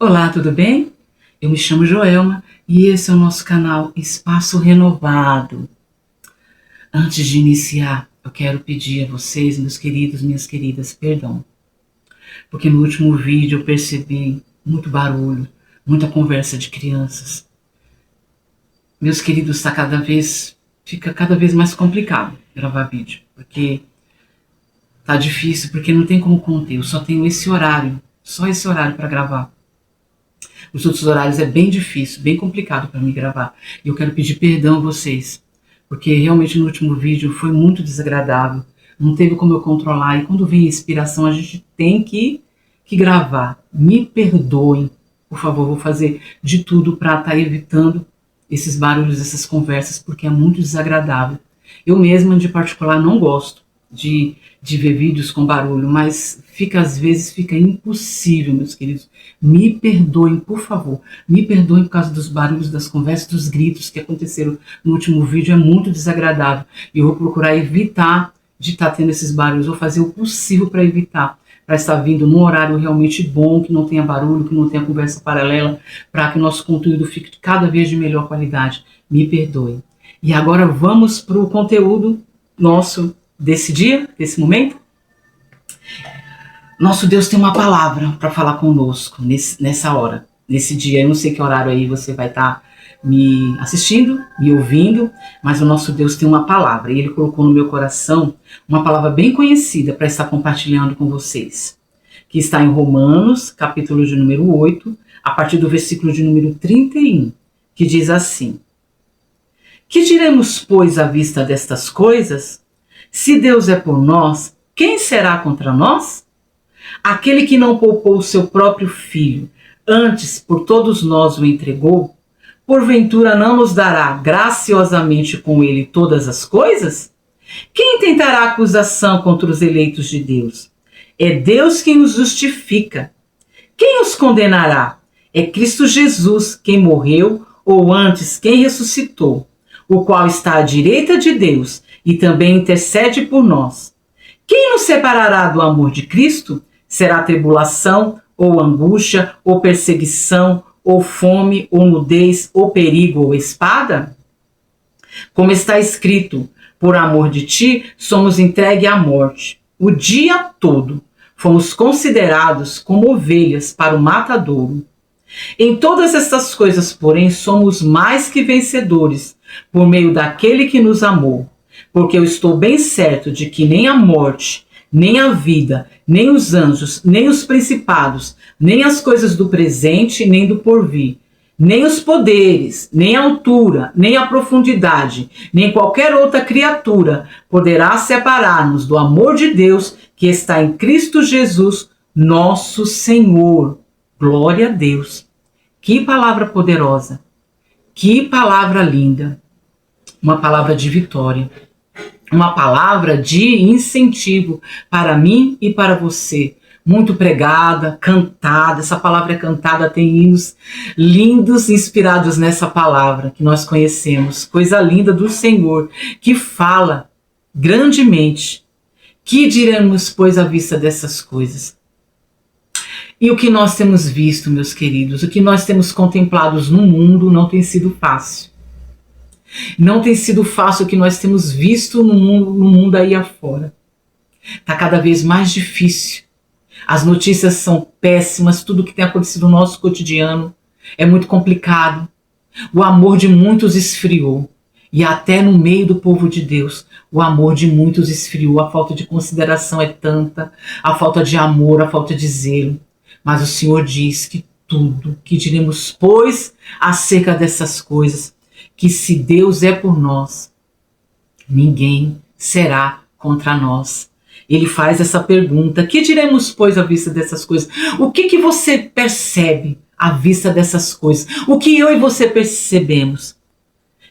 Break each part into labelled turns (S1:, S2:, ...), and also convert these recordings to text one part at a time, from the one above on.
S1: Olá, tudo bem? Eu me chamo Joelma e esse é o nosso canal Espaço Renovado. Antes de iniciar, eu quero pedir a vocês, meus queridos, minhas queridas, perdão. Porque no último vídeo eu percebi muito barulho, muita conversa de crianças. Meus queridos, fica cada vez mais complicado gravar vídeo, porque tá difícil, porque não tem como conter, eu só tenho só esse horário para gravar. Os outros horários é bem difícil, bem complicado para mim gravar. E eu quero pedir perdão a vocês, porque realmente no último vídeo foi muito desagradável. Não teve como eu controlar. E quando vem a inspiração, a gente tem que gravar. Me perdoem, por favor, vou fazer de tudo para estar evitando esses barulhos, essas conversas, porque é muito desagradável. Eu mesma, de particular, não gosto de ver vídeos com barulho, mas às vezes fica impossível, meus queridos. Me perdoem, por favor, me perdoem por causa dos barulhos, das conversas, dos gritos que aconteceram no último vídeo, é muito desagradável, e eu vou procurar evitar de estar tendo esses barulhos, vou fazer o possível para evitar, para estar vindo num horário realmente bom, que não tenha barulho, que não tenha conversa paralela, para que o nosso conteúdo fique cada vez de melhor qualidade. Me perdoem. E agora vamos para o conteúdo nosso desse dia, desse momento. Nosso Deus tem uma palavra para falar conosco nessa hora, nesse dia. Eu não sei que horário aí você vai estar me assistindo, me ouvindo, mas o nosso Deus tem uma palavra e Ele colocou no meu coração uma palavra bem conhecida para estar compartilhando com vocês, que está em Romanos, capítulo de número 8, a partir do versículo de número 31, que diz assim: Que diremos, pois, à vista destas coisas? Se Deus é por nós, quem será contra nós? Aquele que não poupou o seu próprio filho, antes por todos nós o entregou, porventura não nos dará graciosamente com ele todas as coisas? Quem tentará acusação contra os eleitos de Deus? É Deus quem os justifica. Quem os condenará? É Cristo Jesus quem morreu, ou antes quem ressuscitou, o qual está à direita de Deus e também intercede por nós. Quem nos separará do amor de Cristo? Será tribulação, ou angústia, ou perseguição, ou fome, ou nudez, ou perigo, ou espada? Como está escrito, por amor de ti, somos entregues à morte. O dia todo fomos considerados como ovelhas para o matadouro. Em todas estas coisas, porém, somos mais que vencedores, por meio daquele que nos amou. Porque eu estou bem certo de que nem a morte, nem a vida, nem os anjos, nem os principados, nem as coisas do presente, nem do porvir, nem os poderes, nem a altura, nem a profundidade, nem qualquer outra criatura poderá separar-nos do amor de Deus que está em Cristo Jesus, nosso Senhor. Glória a Deus. Que palavra poderosa. Que palavra linda. Uma palavra de vitória. Uma palavra de incentivo para mim e para você. Muito pregada, cantada. Essa palavra é cantada, tem hinos lindos inspirados nessa palavra que nós conhecemos. Coisa linda do Senhor, que fala grandemente. Que diremos, pois, à vista dessas coisas? E o que nós temos visto, meus queridos, o que nós temos contemplado no mundo não tem sido fácil. Não tem sido fácil o que nós temos visto no mundo aí afora. Está cada vez mais difícil. As notícias são péssimas, tudo que tem acontecido no nosso cotidiano é muito complicado. O amor de muitos esfriou. E até no meio do povo de Deus, o amor de muitos esfriou. A falta de consideração é tanta, a falta de amor, a falta de zelo. Mas o Senhor diz que tudo que diremos, pois, acerca dessas coisas, que se Deus é por nós, ninguém será contra nós. Ele faz essa pergunta: que diremos, pois, à vista dessas coisas? O que você percebe à vista dessas coisas? O que eu e você percebemos?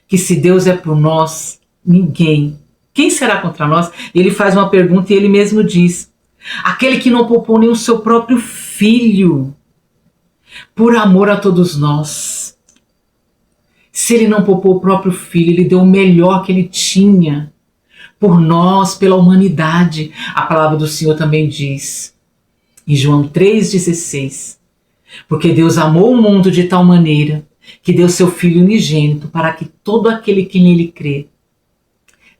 S1: Que se Deus é por nós, ninguém. Quem será contra nós? Ele faz uma pergunta e ele mesmo diz: aquele que não poupou nem o seu próprio filho, por amor a todos nós. Se ele não poupou o próprio filho, ele deu o melhor que ele tinha por nós, pela humanidade. A palavra do Senhor também diz, em João 3,16, Porque Deus amou o mundo de tal maneira que deu seu Filho unigênito para que todo aquele que nele crê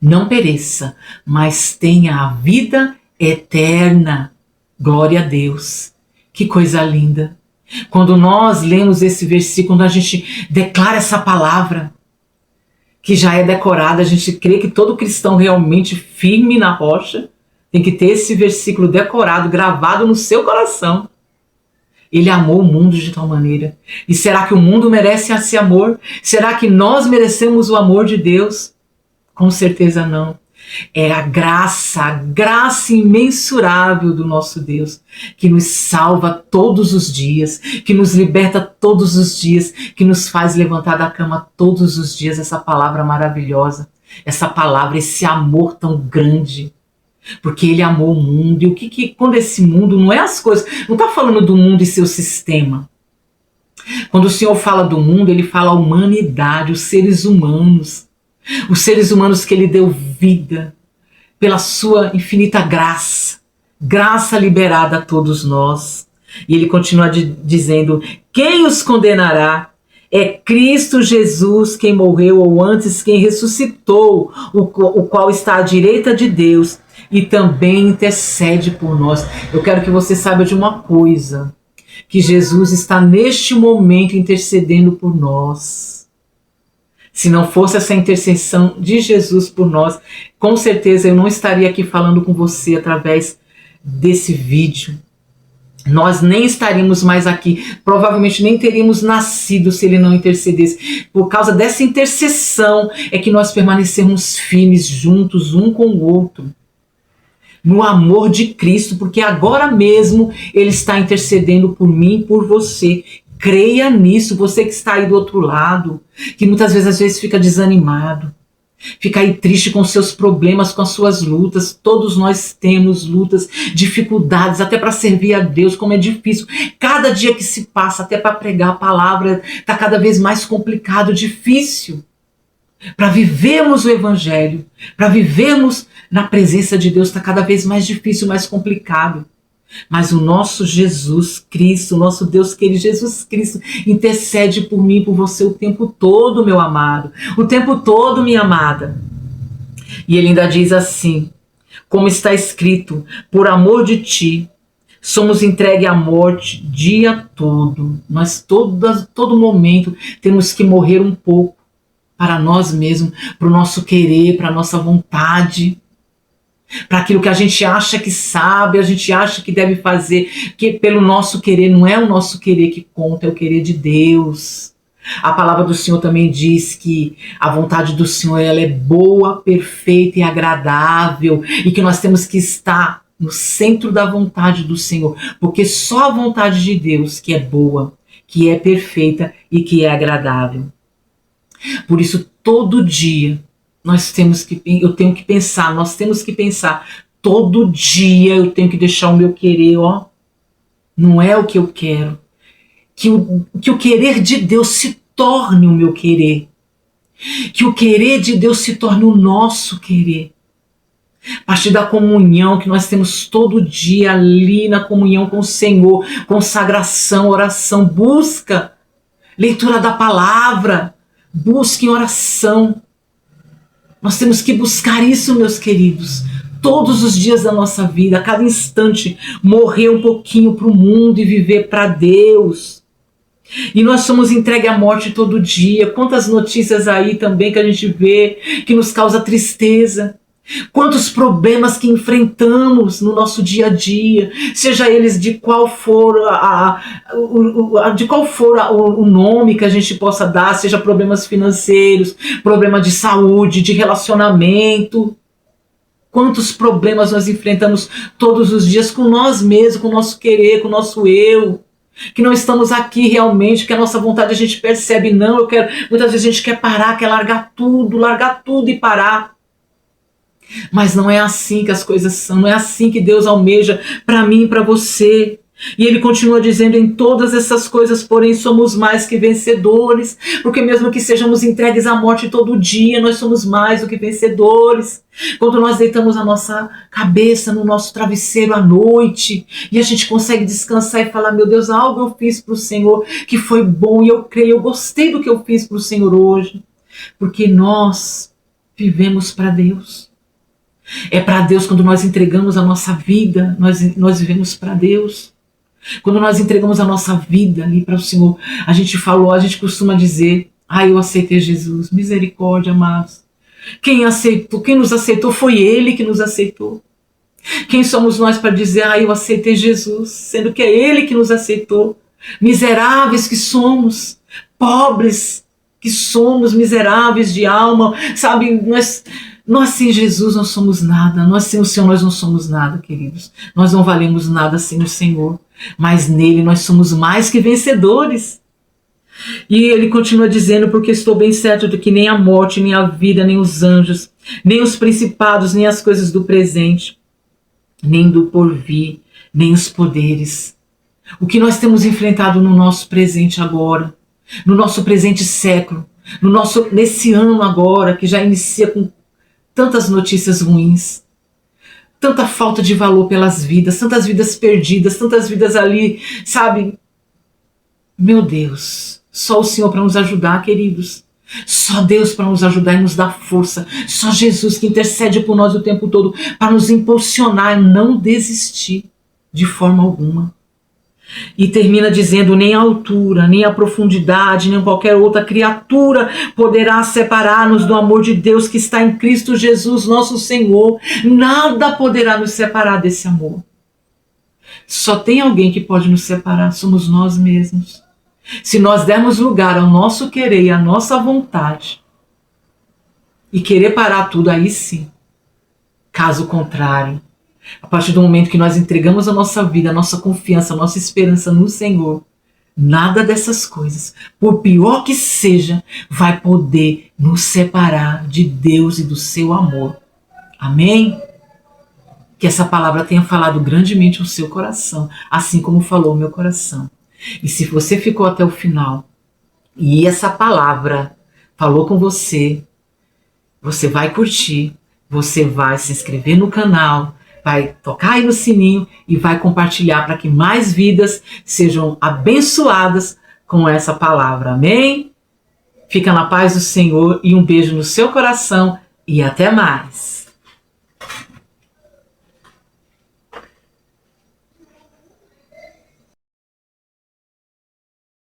S1: não pereça, mas tenha a vida eterna. Glória a Deus. Que coisa linda. Quando nós lemos esse versículo, quando a gente declara essa palavra, que já é decorada, a gente crê que todo cristão realmente firme na rocha tem que ter esse versículo decorado, gravado no seu coração. Ele amou o mundo de tal maneira. E será que o mundo merece esse amor? Será que nós merecemos o amor de Deus? Com certeza não. É a graça imensurável do nosso Deus, que nos salva todos os dias, que nos liberta todos os dias, que nos faz levantar da cama todos os dias. Essa palavra maravilhosa, essa palavra, esse amor tão grande. Porque ele amou o mundo. E o que quando esse mundo não é as coisas, não está falando do mundo e seu sistema. Quando o Senhor fala do mundo, ele fala a humanidade, os seres humanos que ele deu vida pela sua infinita graça, graça liberada a todos nós. E ele continua dizendo: quem os condenará? É Cristo Jesus quem morreu, ou antes quem ressuscitou, o qual está à direita de Deus e também intercede por nós. Eu quero que você saiba de uma coisa, que Jesus está neste momento intercedendo por nós. Se não fosse essa intercessão de Jesus por nós, com certeza eu não estaria aqui falando com você através desse vídeo. Nós nem estaríamos mais aqui, provavelmente nem teríamos nascido se ele não intercedesse. Por causa dessa intercessão é que nós permanecemos firmes juntos um com o outro, no amor de Cristo, porque agora mesmo ele está intercedendo por mim e por você. Creia nisso, você que está aí do outro lado, que muitas vezes às vezes fica desanimado, fica aí triste com seus problemas, com as suas lutas. Todos nós temos lutas, dificuldades, até para servir a Deus, como é difícil. Cada dia que se passa, até para pregar a palavra, está cada vez mais complicado, difícil. Para vivermos o Evangelho, para vivermos na presença de Deus, está cada vez mais difícil, mais complicado. Mas o nosso Jesus Cristo, o nosso Deus querido Jesus Cristo, intercede por mim e por você o tempo todo, meu amado, o tempo todo, minha amada. E ele ainda diz assim, como está escrito: por amor de ti, somos entregues à morte dia todo. Nós todo momento temos que morrer um pouco para nós mesmos, para o nosso querer, para a nossa vontade, para aquilo que a gente acha que sabe, a gente acha que deve fazer, que pelo nosso querer. Não é o nosso querer que conta, é o querer de Deus. A palavra do Senhor também diz que a vontade do Senhor, ela é boa, perfeita e agradável, e que nós temos que estar no centro da vontade do Senhor, porque só a vontade de Deus que é boa, que é perfeita e que é agradável. Por isso, todo dia, nós temos que pensar, todo dia eu tenho que deixar o meu querer, não é o que eu quero. Que o querer de Deus se torne o meu querer. Que o querer de Deus se torne o nosso querer. A partir da comunhão que nós temos todo dia ali na comunhão com o Senhor, consagração, oração, busca, leitura da palavra, busca em oração. Nós temos que buscar isso, meus queridos, todos os dias da nossa vida, a cada instante, morrer um pouquinho para o mundo e viver para Deus. E nós somos entregues à morte todo dia. Quantas notícias aí também que a gente vê que nos causa tristeza. Quantos problemas que enfrentamos no nosso dia a dia, seja eles de qual for o nome que a gente possa dar, seja problemas financeiros, problema de saúde, de relacionamento. Quantos problemas nós enfrentamos todos os dias com nós mesmos, com o nosso querer, com o nosso eu, que não estamos aqui realmente, que a nossa vontade a gente percebe, não, muitas vezes a gente quer parar, quer largar tudo e parar. Mas não é assim que as coisas são, não é assim que Deus almeja para mim e para você. E ele continua dizendo: em todas essas coisas, porém, somos mais que vencedores, porque mesmo que sejamos entregues à morte todo dia, nós somos mais do que vencedores. Quando nós deitamos a nossa cabeça no nosso travesseiro à noite, e a gente consegue descansar e falar: meu Deus, algo eu fiz para o Senhor que foi bom, e eu creio, eu gostei do que eu fiz para o Senhor hoje, porque nós vivemos para Deus. É para Deus. Quando nós entregamos a nossa vida, nós vivemos para Deus. Quando nós entregamos a nossa vida ali para o Senhor, a gente costuma dizer: eu aceitei Jesus. Misericórdia, amados. Quem nos aceitou foi Ele que nos aceitou. Quem somos nós para dizer: eu aceitei Jesus, sendo que é Ele que nos aceitou? Miseráveis que somos, pobres que somos, miseráveis de alma, sabe? Nós sem Jesus não somos nada, nós sem o Senhor nós não somos nada, queridos. Nós não valemos nada sem o Senhor, mas nele nós somos mais que vencedores. E ele continua dizendo: porque estou bem certo de que nem a morte, nem a vida, nem os anjos, nem os principados, nem as coisas do presente, nem do porvir, nem os poderes. O que nós temos enfrentado no nosso presente agora, no nosso presente século, nesse ano agora, que já inicia com tantas notícias ruins, tanta falta de valor pelas vidas, tantas vidas perdidas, tantas vidas ali, sabe? Meu Deus, só o Senhor para nos ajudar, queridos. Só Deus para nos ajudar e nos dar força. Só Jesus que intercede por nós o tempo todo para nos impulsionar e não desistir de forma alguma. E termina dizendo: nem a altura, nem a profundidade, nem qualquer outra criatura poderá separar-nos do amor de Deus que está em Cristo Jesus, nosso Senhor. Nada poderá nos separar desse amor. Só tem alguém que pode nos separar, somos nós mesmos. Se nós dermos lugar ao nosso querer e à nossa vontade, e querer parar tudo, aí sim. Caso contrário, a partir do momento que nós entregamos a nossa vida, a nossa confiança, a nossa esperança no Senhor, nada dessas coisas, por pior que seja, vai poder nos separar de Deus e do seu amor. Amém? Que essa palavra tenha falado grandemente ao seu coração, assim como falou o meu coração. E se você ficou até o final e essa palavra falou com você, você vai curtir, você vai se inscrever no canal, vai tocar aí no sininho e vai compartilhar para que mais vidas sejam abençoadas com essa palavra. Amém? Fica na paz do Senhor e um beijo no seu coração e até mais.